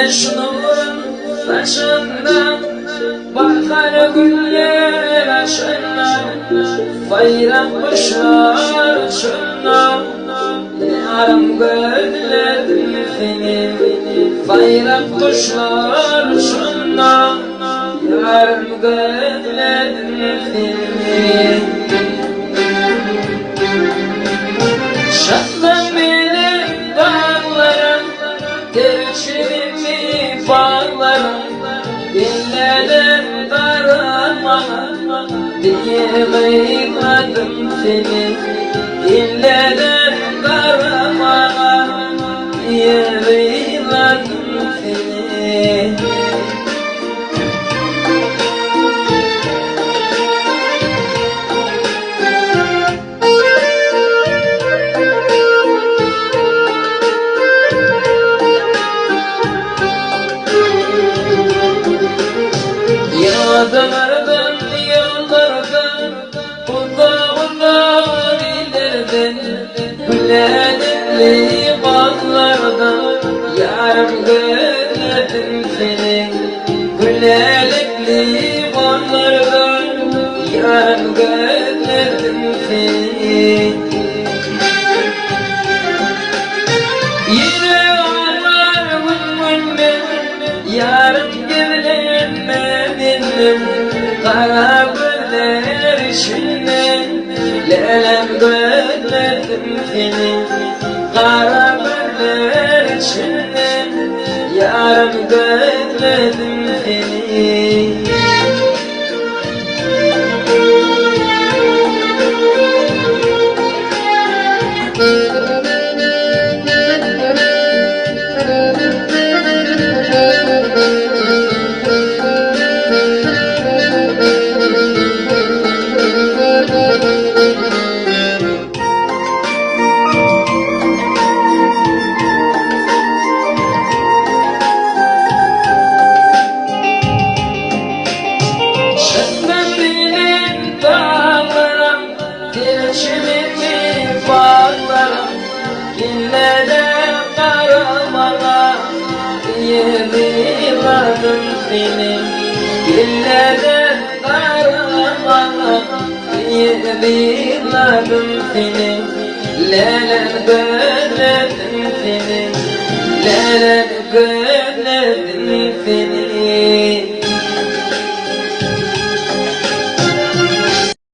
güneş nurun saçında, bakar güller aşında, bayram kuşlar uçunda. Yarım gözledim seni, bayram kuşlar uçunda. Yarım gözledim seni. Şatlan benim dağlarım, gerçeğimi bağlarım. Dinledim darama diye kıymadım seni. Dinledim darama diye kıymadım seni. Yağlardan, yollardan, bu dağlar ilerden, gülenli bağlardan, yarım gözledim seni. Gülenli bağlardan, yarım gözledim seni. Yine ağlarım ben, yarım gözlemedim. Kara gözler içinde, lelem gözledim seni. Kara gözler içinde, yarım gözledim seni. Dinledim karamana diye kıymadım seni. Dinledim karamana diye kıymadım seni. Lelem gözledim seni, lelem gözledim seni.